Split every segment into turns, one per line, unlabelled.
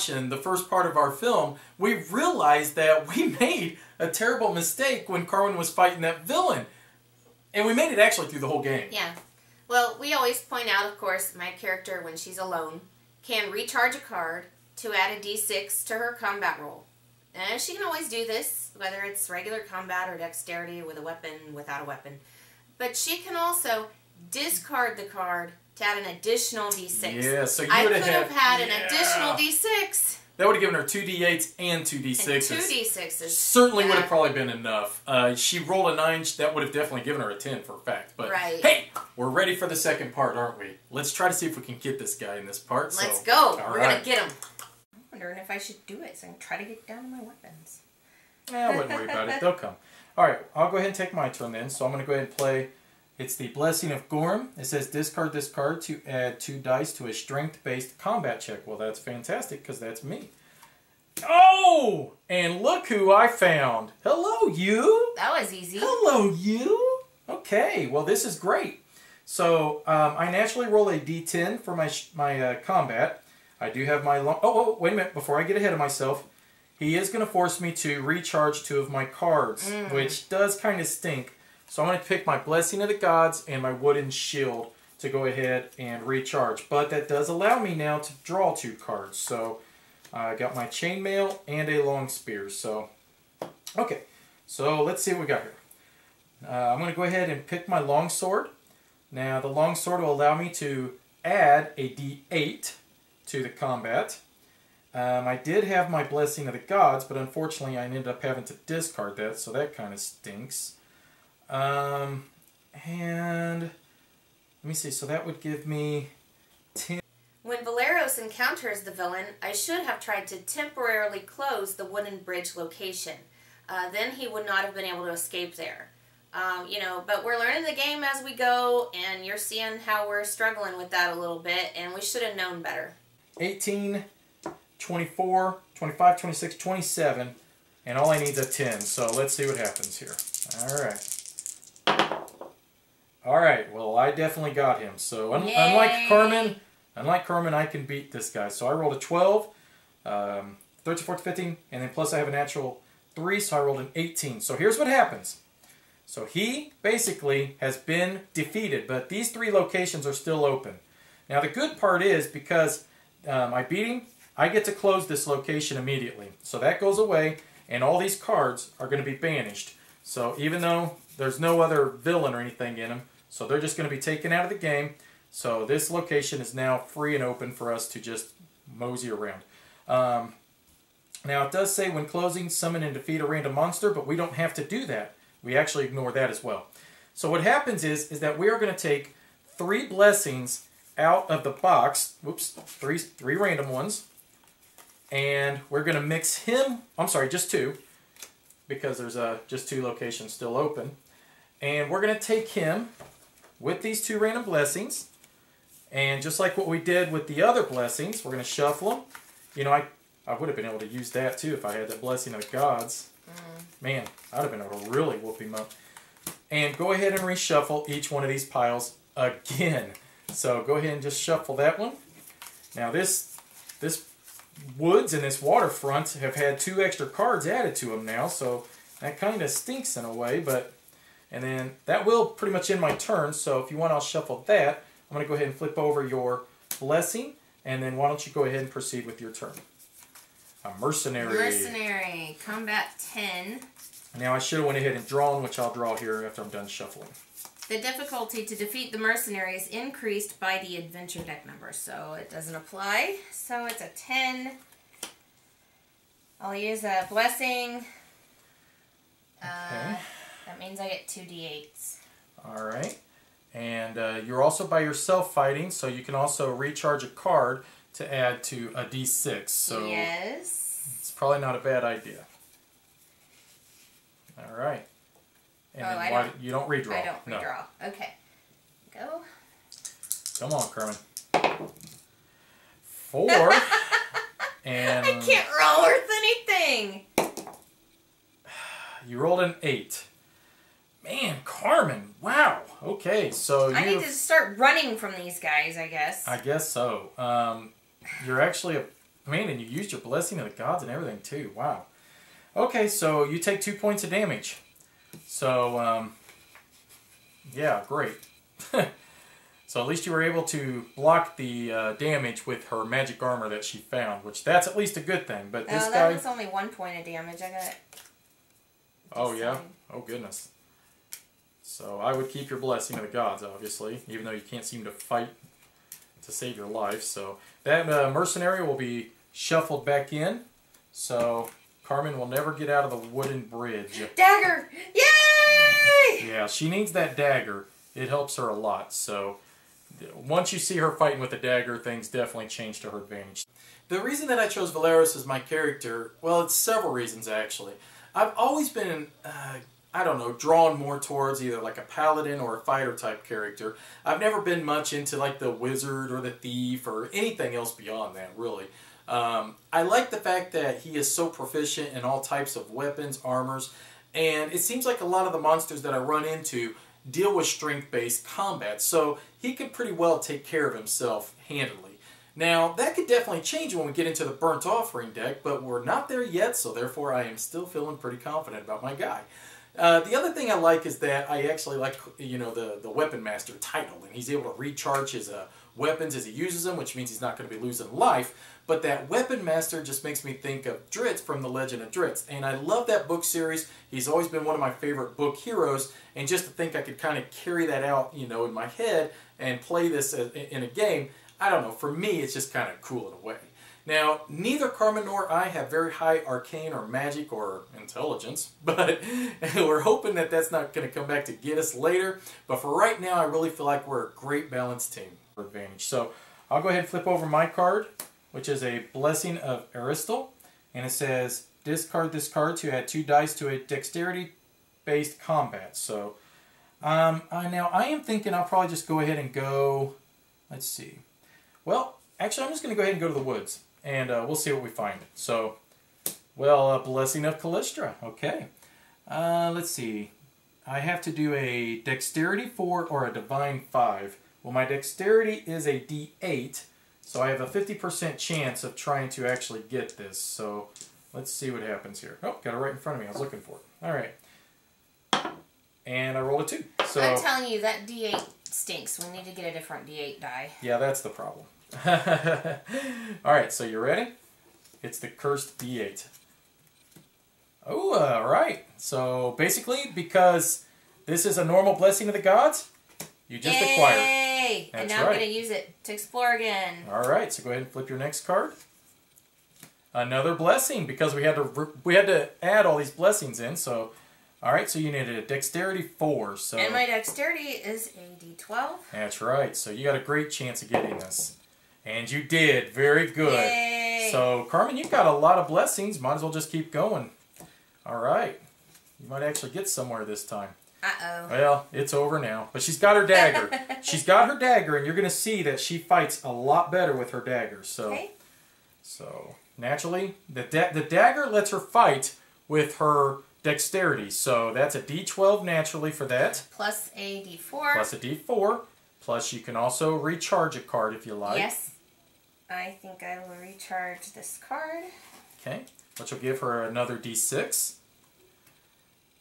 watching the first part of our film, we realized that we made a terrible mistake when Carmen was fighting that villain. And we made it actually through the whole game.
Yeah. Well, we always point out, of course, my character, when she's alone, can recharge a card to add a d6 to her combat roll. And she can always do this, whether it's regular combat or dexterity with a weapon, without a weapon. But she can also discard the card to add an additional d6.
Yeah, so you
I
would
could have had an additional d6.
That would have given her 2 d8s and 2 d6s.
And 2 d6s.
Certainly would have probably been enough. She rolled a 9, that would have definitely given her a 10 for a fact. But hey, we're ready for the second part, aren't we? Let's try to see if we can get this guy in this part.
Let's go. We're going to get him. I'm wondering if I should do it so I can try to get down to my weapons.
I wouldn't worry about it. They'll come. Alright, I'll go ahead and take my turn then. So I'm going to go ahead and play. It's the Blessing of Gorm. It says discard this card to add 2 dice to a strength-based combat check. Well, that's fantastic because that's me. Oh! And look who I found. Hello, you.
That was easy.
Hello, you. Okay, well, this is great. So, I naturally roll a d10 for my combat. I do have my long... Oh, wait a minute. Before I get ahead of myself, he is going to force me to recharge 2 of my cards, which does kind of stink. So I'm going to pick my Blessing of the Gods and my Wooden Shield to go ahead and recharge. But that does allow me now to draw 2 cards. So I got my Chainmail and a Long Spear. So, okay. So let's see what we got here. I'm going to go ahead and pick my Longsword. Now the Longsword will allow me to add a d8 to the combat. I did have my Blessing of the Gods, but unfortunately I ended up having to discard that, so that kind of stinks. And let me see, so that would give me 10.
When Valeros encounters the villain, I should have tried to temporarily close the wooden bridge location. Then he would not have been able to escape there. You know, but we're learning the game as we go, and you're seeing how we're struggling with that a little bit, and we should have known better. 18,
24, 25, 26, 27, and all I need is a 10, so let's see what happens here. Alright. Alright, well I definitely got him, so unlike Carmen, I can beat this guy. So I rolled a 12, 13, 14, 15, and then plus I have a natural 3, so I rolled an 18. So here's what happens. So he basically has been defeated, but these 3 locations are still open. Now the good part is, because I beat him, I get to close this location immediately. So that goes away, and all these cards are going to be banished. So even though there's no other villain or anything in them, so they're just going to be taken out of the game. So this location is now free and open for us to just mosey around. Now it does say when closing, summon and defeat a random monster, but we don't have to do that. We actually ignore that as well. So what happens is that we are going to take 3 blessings out of the box. Whoops, three random ones. And we're going to mix him, I'm sorry, just 2, because there's just 2 locations still open. And we're going to take him with these 2 random blessings. And just like what we did with the other blessings, we're going to shuffle them. You know, I would have been able to use that too if I had that Blessing of the Gods. Man, I'd have been able to really whoop him up. And go ahead and reshuffle each one of these piles again. So go ahead and just shuffle that one. Now this woods and this waterfront have had 2 extra cards added to them now, so that kind of stinks in a way. And then that will pretty much end my turn, so if you want, I'll shuffle that. I'm going to go ahead and flip over your blessing, and then why don't you go ahead and proceed with your turn. A mercenary.
Mercenary, combat 10.
Now I should have went ahead and drawn, which I'll draw here after I'm done shuffling.
The difficulty to defeat the mercenary is increased by the adventure deck number, so it doesn't apply. So it's a 10. I'll use a blessing.
Okay.
That means I get 2 d8s.
Alright. And you're also by yourself fighting, so you can also recharge a card to add to a d6. So
yes.
It's probably not a bad idea. Alright. And then you don't redraw.
I don't redraw. No. Okay. Go.
Come on, Kerman. 4. And
I can't roll worth anything.
You rolled an 8. Man, Carmen, wow. Okay, so
I need to start running from these guys, I guess.
I guess so. You're actually Man, and you used your blessing of the gods and everything too. Wow. Okay, so you take 2 points of damage. So, yeah, great. So at least you were able to block the damage with her magic armor that she found, which that's at least a good thing. But this guy...
that was only 1 point of damage. I got it.
Oh, yeah? Oh, goodness. So I would keep your blessing of the gods, obviously, even though you can't seem to fight to save your life. So that mercenary will be shuffled back in. So Carmen will never get out of the wooden bridge.
Dagger! Yay!
Yeah, she needs that dagger. It helps her a lot. So once you see her fighting with a dagger, things definitely change to her advantage. The reason that I chose Valeros as my character, well, it's several reasons actually. I've always been, I don't know, drawn more towards either like a paladin or a fighter type character. I've never been much into like the wizard or the thief or anything else beyond that, really. I like the fact that he is so proficient in all types of weapons, armors, and it seems like a lot of the monsters that I run into deal with strength-based combat, so he can pretty well take care of himself handily. Now, that could definitely change when we get into the Burnt Offering deck, but we're not there yet, so therefore I am still feeling pretty confident about my guy. The other thing I like is that I actually like, you know, the Weapon Master title, and he's able to recharge his weapons as he uses them, which means he's not going to be losing life. But that Weapon Master just makes me think of Dritz from The Legend of Dritz, and I love that book series. He's always been one of my favorite book heroes, and just to think I could kind of carry that out, you know, in my head and play this in a game, I don't know, for me it's just kind of cool in a way. Now, neither Carmen nor I have very high arcane or magic or intelligence, but we're hoping that that's not going to come back to get us later. But for right now, I really feel like we're a great balanced team for advantage. So I'll go ahead and flip over my card, which is a Blessing of Aristal, and it says discard this card to add 2 dice to a dexterity-based combat. So now I am thinking I'll probably just go ahead and go, let's see. Well, actually I'm just going to go ahead and go to the woods. And we'll see what we find. So, well, Blessing of Callistra. Okay. Let's see. I have to do a Dexterity 4 or a Divine 5. Well, my Dexterity is a D8, so I have a 50% chance of trying to actually get this. So, let's see what happens here. Oh, got it right in front of me. I was looking for it. All right. And I rolled a 2. So,
I'm telling you, that D8 stinks. We need to get a different D8 die.
Yeah, that's the problem. Alright, so you ready? It's the cursed D8. Oh, alright. So basically, because this is a normal blessing of the gods, you just acquire it.
Yay! And now I'm going to use it to explore again.
Alright, so go ahead and flip your next card. Another blessing, because we had to add all these blessings in, so alright, so you needed a Dexterity 4. So
and my Dexterity is a D12.
That's right, so you got a great chance of getting this. And you did. Very good.
Yay.
So, Carmen, you've got a lot of blessings. Might as well just keep going. All right. You might actually get somewhere this time.
Uh-oh.
Well, it's over now. But she's got her dagger. She's got her dagger, and you're going to see that she fights a lot better with her dagger. So,
okay.
So naturally, the dagger lets her fight with her dexterity. So, that's a D12 naturally for that.
Plus a D4.
Plus a D4. Plus, you can also recharge a card if you like.
Yes. I think I will recharge this card.
Okay. Which will give her another D6.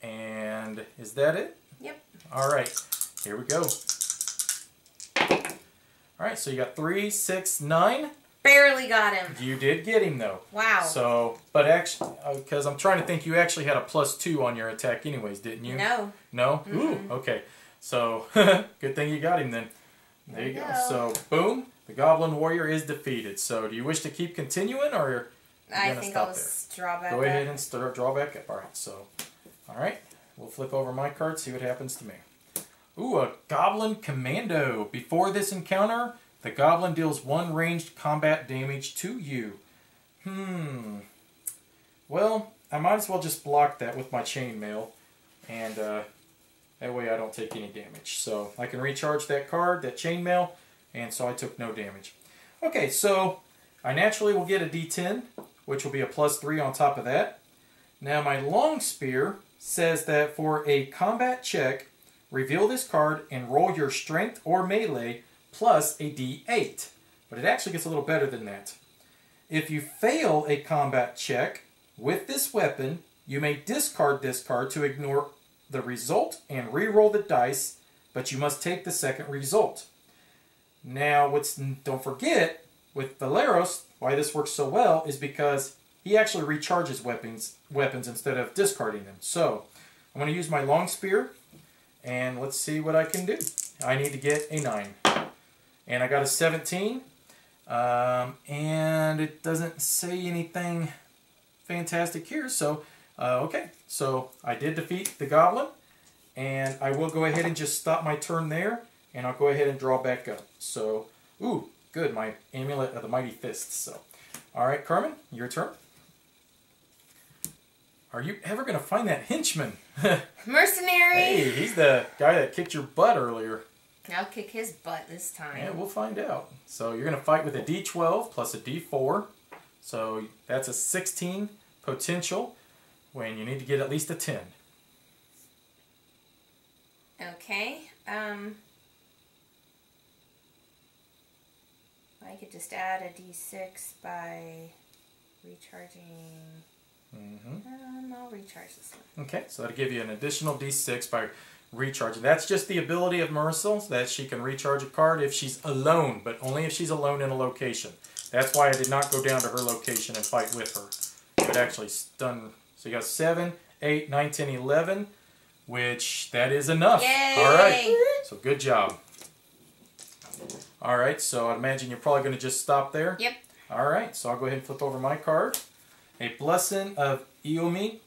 And is that it?
Yep.
All right. Here we go. All right. So you got 3, 6, 9.
Barely got him.
You did get him, though.
Wow.
So, but actually, because I'm trying to think, you actually had a +2 on your attack anyways, didn't you?
No.
No?
Mm-hmm.
Ooh, okay. So, good thing you got him then. There you go. So, boom, the Goblin Warrior is defeated. So, do you wish to keep continuing, or
I think I'll just draw back up.
Go ahead and draw back up. All right, so, all right, we'll flip over my card, see what happens to me. Ooh, a Goblin Commando. Before this encounter, the Goblin deals 1 ranged combat damage to you. Well, I might as well just block that with my chainmail, and that way I don't take any damage. So I can recharge that card, that chainmail, and so I took no damage. Okay, so I naturally will get a D10, which will be a +3 on top of that. Now my long spear says that for a combat check, reveal this card and roll your strength or melee plus a D8. But it actually gets a little better than that. If you fail a combat check with this weapon, you may discard this card to ignore the result and re-roll the dice, but you must take the second result. Now, don't forget, with Valeros, why this works so well is because he actually recharges weapons instead of discarding them. So, I'm going to use my long spear, and let's see what I can do. I need to get a 9. And I got a 17. And it doesn't say anything fantastic here. So, okay. So, I did defeat the goblin. And I will go ahead and just stop my turn there. And I'll go ahead and draw back up. So, ooh, good. My amulet of the mighty fists. So, alright, Carmen, your turn. Are you ever going to find that henchman?
Mercenary!
Hey, he's the guy that kicked your butt earlier.
I'll kick his butt this time.
Yeah, we'll find out. So you're going to fight with a D12 plus a D4. So that's a 16 potential when you need to get at least a 10.
Okay. I could just add a D6 by recharging... I'll recharge this one. Okay,
so that'll give you an additional D6 by recharging. That's just the ability of Marcel, that she can recharge a card if she's alone, but only if she's alone in a location. That's why I did not go down to her location and fight with her. It would actually stun. So you got 7, 8, 9, 10, 11, which that is enough.
Yay!
All right, so good job. All right, so I imagine you're probably going to just stop there.
Yep.
All right, so I'll go ahead and flip over my card. A Blessing of Eomi,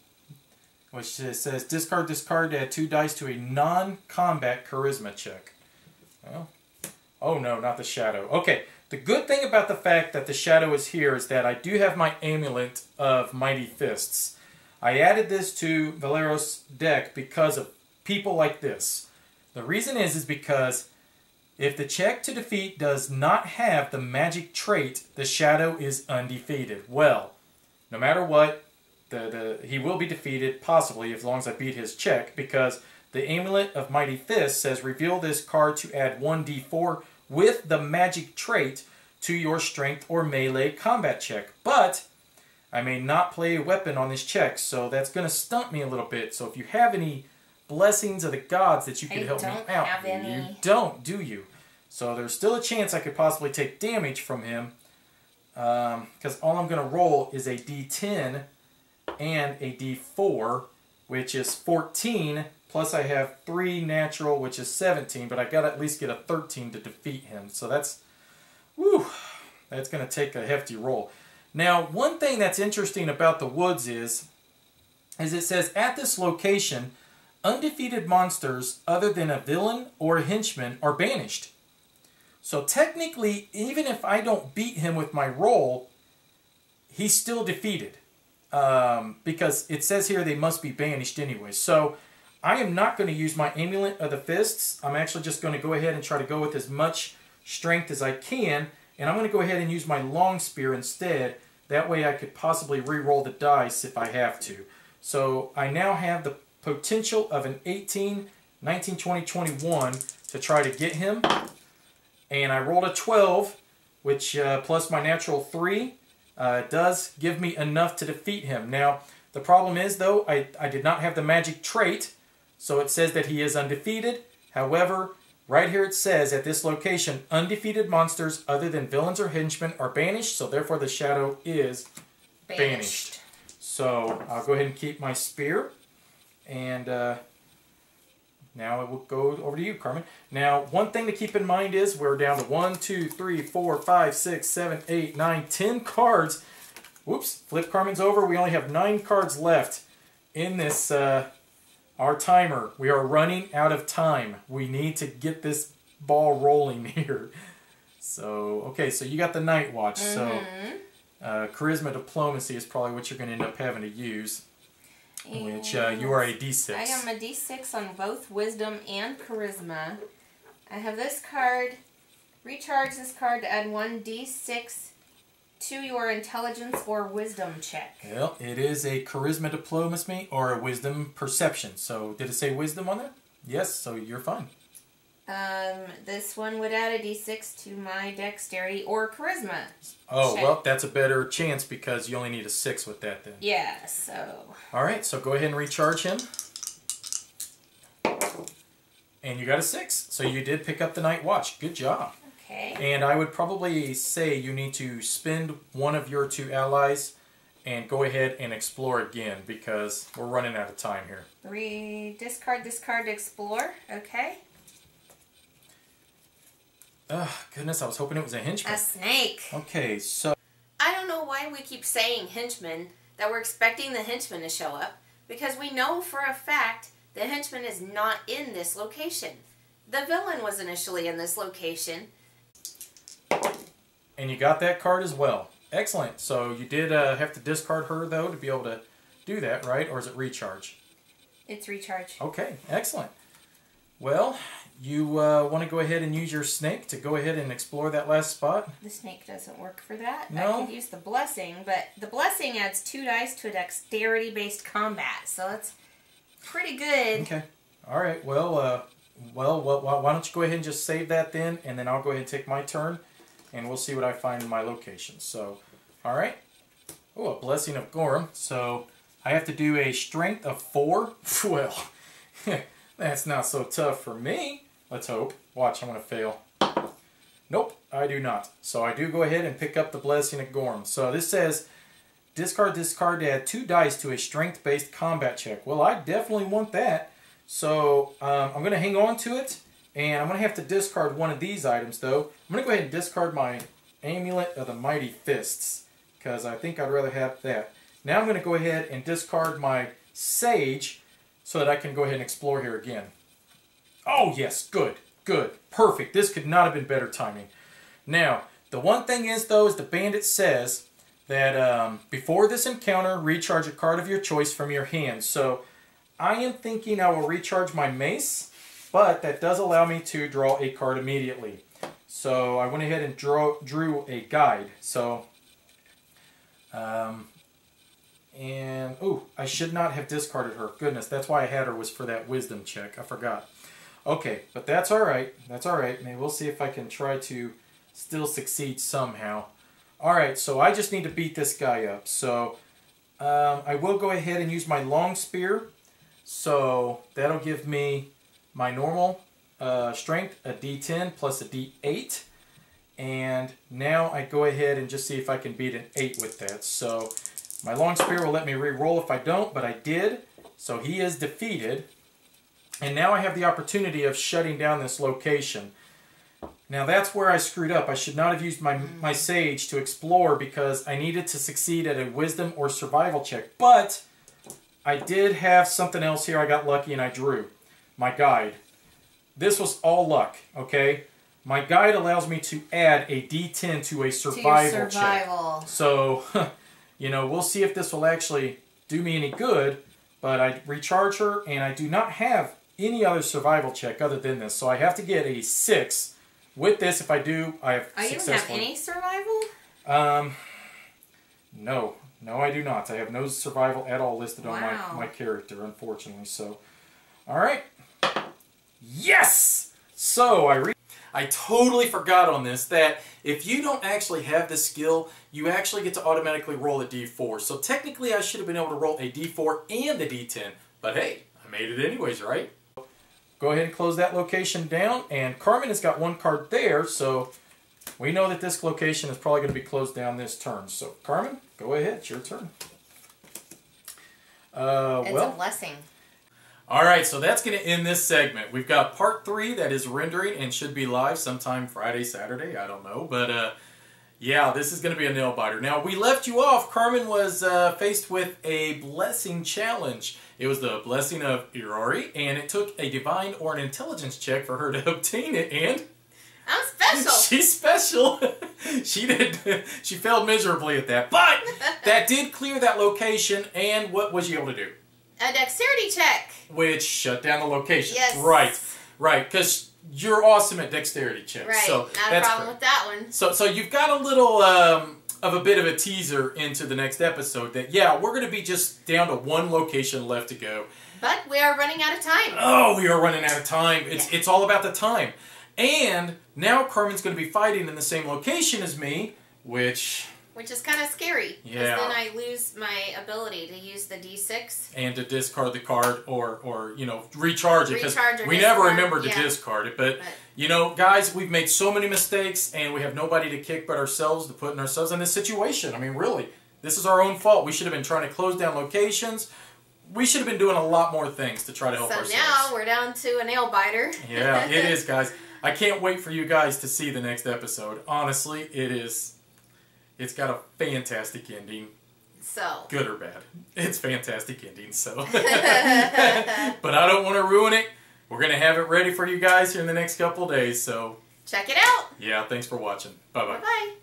which says discard this card to add 2 dice to a non-combat charisma check. Well, oh no, not the shadow. Okay, the good thing about the fact that the shadow is here is that I do have my amulet of mighty fists. I added this to Valeros' deck because of people like this. The reason is because if the check to defeat does not have the magic trait, the shadow is undefeated. Well, no matter what, he will be defeated, possibly, as long as I beat his check, because the Amulet of Mighty Fist says, reveal this card to add 1d4 with the magic trait to your strength or melee combat check. But I may not play a weapon on this check, so that's going to stunt me a little bit. So if you have any blessings of the gods that you could help me out, you don't, do you? So there's still a chance I could possibly take damage from him. Because all I'm going to roll is a D10 and a D4, which is 14, plus I have 3 natural, which is 17, but I got to at least get a 13 to defeat him. So that's going to take a hefty roll. Now, one thing that's interesting about the woods is it says, at this location, undefeated monsters other than a villain or a henchman are banished. So technically, even if I don't beat him with my roll, he's still defeated. Because it says here they must be banished anyway. So I am not going to use my Amulet of the Fists. I'm actually just going to go ahead and try to go with as much strength as I can. And I'm going to go ahead and use my long spear instead. That way I could possibly re-roll the dice if I have to. So I now have the potential of an 18, 19, 20, 21 to try to get him. And I rolled a 12, which plus my natural 3 does give me enough to defeat him. Now, the problem is, though, I did not have the magic trait, so it says that he is undefeated. However, right here it says, at this location, undefeated monsters other than villains or henchmen are banished, so therefore the shadow is banished. So, I'll go ahead and keep my spear, and now I will go over to you, Carmen. Now, one thing to keep in mind is we're down to 1, 2, 3, 4, 5, 6, 7, 8, 9, 10 cards. Whoops, flip Carmen's over. We only have 9 cards left in this, our timer. We are running out of time. We need to get this ball rolling here. So, okay, so you got the Night Watch. So, Charisma Diplomacy is probably what you're going to end up having to use. Which you are a D6.
I am a D6 on both Wisdom and Charisma. I have this card. Recharge this card to add 1 D6 to your Intelligence or Wisdom check.
Well, it is a Charisma Diplomacy or a Wisdom Perception. So, did it say Wisdom on there? Yes, so you're fine.
This one would add a d6 to my dexterity or charisma.
Oh, well, that's a better chance because you only need a 6 with that then.
Yeah, so...
Alright, so go ahead and recharge him. And you got a 6. So you did pick up the Night Watch. Good job.
Okay.
And I would probably say you need to spend one of your 2 allies and go ahead and explore again because we're running out of time here.
Discard this card to explore. Okay.
Oh, goodness, I was hoping it was a henchman.
A snake.
Okay, so...
I don't know why we keep saying henchman, that we're expecting the henchman to show up, because we know for a fact the henchman is not in this location. The villain was initially in this location.
And you got that card as well. Excellent. So you did have to discard her, though, to be able to do that, right? Or is it recharge?
It's recharge.
Okay, excellent. Well, you want to go ahead and use your snake to go ahead and explore that last spot?
The snake doesn't work for that.
No?
I could use the blessing, but the blessing adds 2 dice to a dexterity-based combat, so that's pretty good.
Okay. All right. Well, why don't you go ahead and just save that then, and then I'll go ahead and take my turn, and we'll see what I find in my location. So, all right. Oh, a blessing of Gorham. So I have to do a strength of 4. Well, that's not so tough for me. Let's hope. Watch, I'm going to fail. Nope, I do not. So I do go ahead and pick up the blessing of Gorham. So this says, discard this card to add 2 dice to a strength-based combat check. Well, I definitely want that. So I'm going to hang on to it. And I'm going to have to discard one of these items, though. I'm going to go ahead and discard my Amulet of the Mighty Fists, because I think I'd rather have that. Now I'm going to go ahead and discard my Sage, so that I can go ahead and explore here again. Oh, yes. Good. Good. Perfect. This could not have been better timing. Now, the one thing is, though, is the bandit says that before this encounter, recharge a card of your choice from your hand. So I am thinking I will recharge my mace, but that does allow me to draw a card immediately. So I went ahead and drew a guide. So, and, ooh, I should not have discarded her. Goodness, that's why I had her, was for that wisdom check. I forgot. Okay, but that's all right. That's all right. Maybe we'll see if I can try to still succeed somehow. All right, so I just need to beat this guy up. So I will go ahead and use my long spear. So that'll give me my normal strength, a d10 plus a d8. And now I go ahead and just see if I can beat an 8 with that. So my long spear will let me re-roll if I don't, but I did. So he is defeated. And now I have the opportunity of shutting down this location. Now that's where I screwed up. I should not have used my Sage to explore because I needed to succeed at a wisdom or survival check. But I did have something else here. I got lucky and I drew my guide. This was all luck, okay? My guide allows me to add a d10 to a survival check. So, you know, we'll see if this will actually do me any good. But I recharge her and I do not have any other survival check other than this. So I have to get a 6. With this, if I do, I have successfully...
You don't have any survival?
No. No, I do not. I have no survival at all listed on my character, unfortunately. So, all right. Yes! So, I totally forgot on this that if you don't actually have this skill, you actually get to automatically roll a d4. So technically, I should have been able to roll a d4 and a d10. But hey, I made it anyways, right? Go ahead and close that location down. And Carmen has got 1 card there, so we know that this location is probably going to be closed down this turn. So, Carmen, go ahead. It's your turn.
It's a blessing.
All right, so that's going to end this segment. We've got part 3 that is rendering and should be live sometime Friday, Saturday. I don't know. But, yeah, this is going to be a nail-biter. Now, we left you off. Carmen was faced with a blessing challenge. It was the blessing of Irari, and it took a divine or an intelligence check for her to obtain it, and...
I'm special!
She's special! She failed miserably at that, but that did clear that location, and what was she able to do?
A dexterity check!
Which shut down the location.
Yes.
Right, because you're awesome at dexterity checks.
Right,
so
not a problem with that one.
So you've got a little of a bit of a teaser into the next episode that, yeah, we're going to be just down to one location left to go.
But we are running out of time.
Oh, we are running out of time. It's all about the time. And now Carmen's going to be fighting in the same location as me, which
is kind of scary.
Yeah.
Because then I lose my ability to use the D6.
And to discard the card or you know, recharge it. Because we
discard.
never remember to discard it. But, you know, guys, we've made so many mistakes and we have nobody to kick but ourselves to putting ourselves in this situation. I mean, really, this is our own fault. We should have been trying to close down locations. We should have been doing a lot more things to try to help ourselves.
So now we're down to a nail biter.
Yeah, it is, guys. I can't wait for you guys to see the next episode. Honestly, it is. It's got a fantastic ending.
So.
Good or bad. It's fantastic ending, so. But I don't want to ruin it. We're going to have it ready for you guys here in the next couple of days, so.
Check it out.
Yeah, thanks for watching. Bye-bye.
Bye-bye.